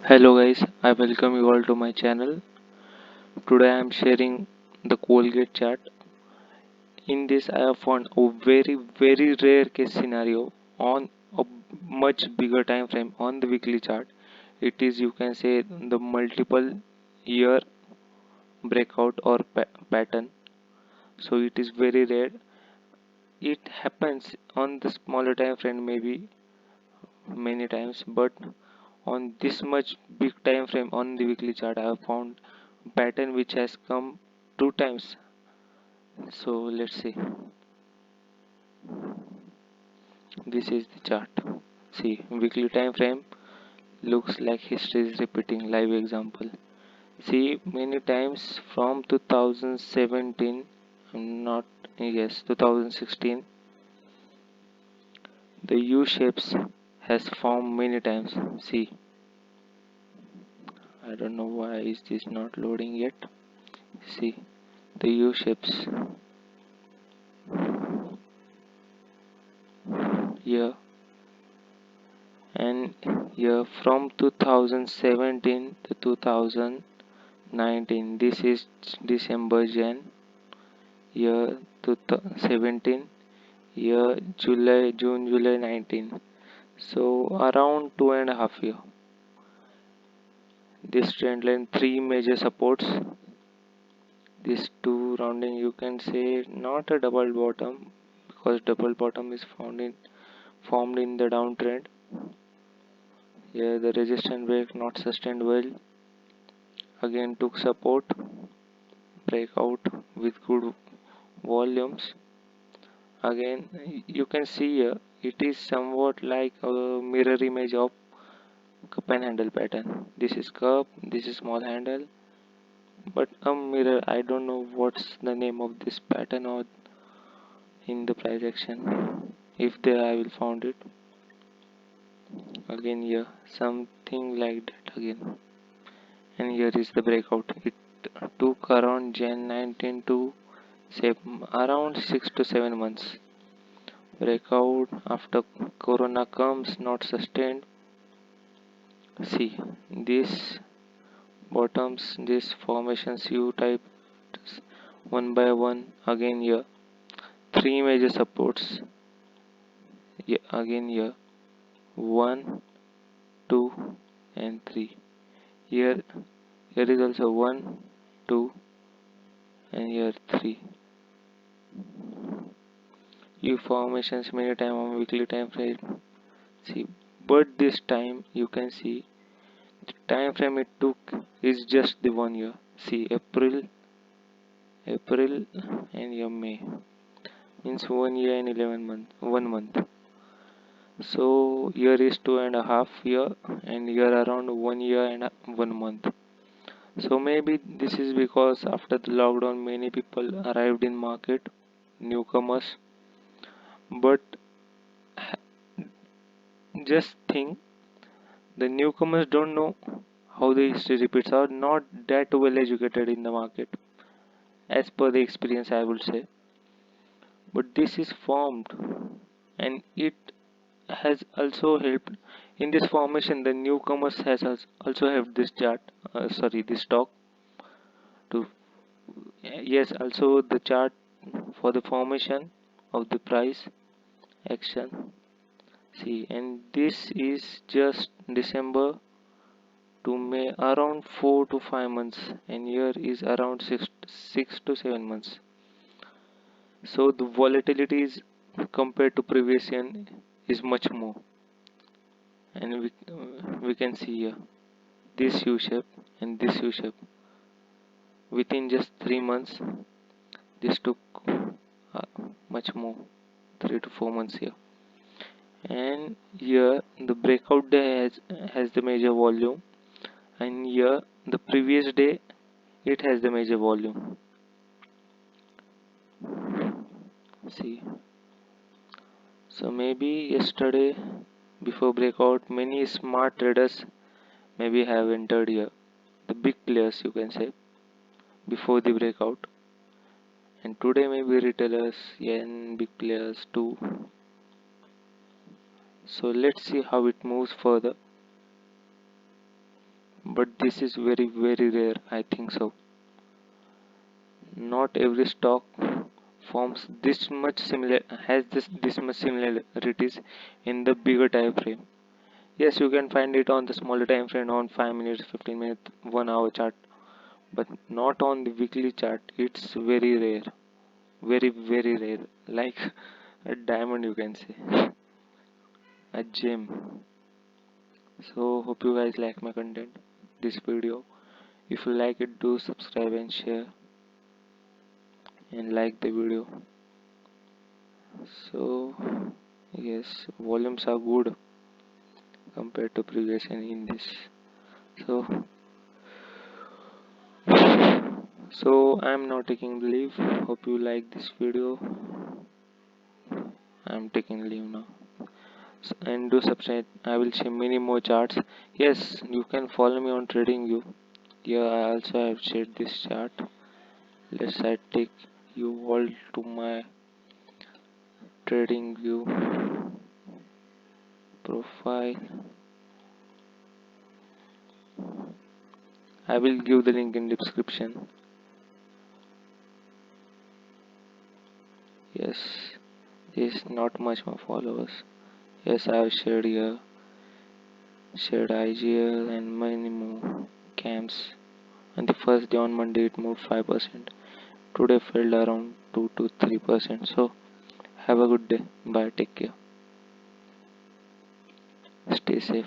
Hello guys, I welcome you all to my channel. Today I am sharing the Colgate chart. In this I have found a very rare case scenario on a much bigger time frame on the weekly chart. It is, you can say, the multiple year breakout or pattern. So it is very rare. It happens on the smaller time frame maybe many times, but on this much big time frame on the weekly chart I have found pattern which has come two times. So let's see. This is the chart. See, weekly time frame looks like history is repeating. Live example. See, many times from 2017, not yes, 2016, the U shapes has formed many times. See, I don't know why is this not loading yet. See, the U shapes here and here from 2017 to 2019. This is December Jan year 2017, year July June July 19. So around 2.5 year. This trend line three major supports. These two rounding, you can say, not a double bottom because double bottom is formed in the downtrend. Here the resistance break not sustained well. Again took support, breakout with good volumes. Again you can see here it is somewhat like a mirror image of cup and handle pattern. This is cup, this is small handle, but a mirror. I don't know what's the name of this pattern or in the price action. If there I will found it. Again here something like that again. And here is the breakout. It took around Jan 19 to say around 6 to 7 months. Breakout after corona comes not sustained. See this bottoms, this formations U type one by one. Again here three major supports. Yeah, again here one, two, and three. Here here is also one, two, and here three. U formations many time on weekly time frame. See, but this time you can see the time frame it took is just the 1 year. See April and your May means 1 year and 11 months. 1 month. So year is 2.5 year and year around 1 year and 1 month. So maybe this is because after the lockdown many people arrived in market, newcomers. But just think the newcomers don't know how the history repeats are not that well educated in the market as per the experience I would say, but this is formed and it has also helped in this formation. The newcomers has also helped this chart, sorry, this stock to, yes, also the chart for the formation of the price action. See, and this is just December to May, around 4 to 5 months, and here is around six to 7 months. So the volatility is compared to previous year is much more, and we can see here this U shape and this U shape within just 3 months. This took uh, much more, 3 to 4 months here, and here the breakout day has the major volume, and here the previous day it has the major volume. See, so maybe yesterday before breakout many smart traders maybe have entered here, the big players you can say, before the breakout, and today maybe retailers and big players too. So let's see how it moves further. but this is very rare, I think so. Not every stock forms this much similar has this much similarities in the bigger time frame. Yes, you can find it on the smaller time frame on 5 minutes, 15 minutes, 1 hour chart, but not on the weekly chart. It's very rare, very rare, like a diamond, you can say, a gem. So hope you guys like my content, this video. If you like it, do subscribe and share and like the video. So yes, volumes are good compared to previous and in this. So I'm now taking leave. Hope you like this video. I'm taking leave now. So, and do subscribe. I will share many more charts. Yes, you can follow me on TradingView. Yeah, I also have shared this chart. Let's I take you all to my TradingView profile. I will give the link in description. Yes, is not much more followers. Yes, I have shared here, shared IGL and many more camps. On the first day on Monday, it moved 5%. Today fell around 2 to 3%. So have a good day. Bye. Take care. Stay safe.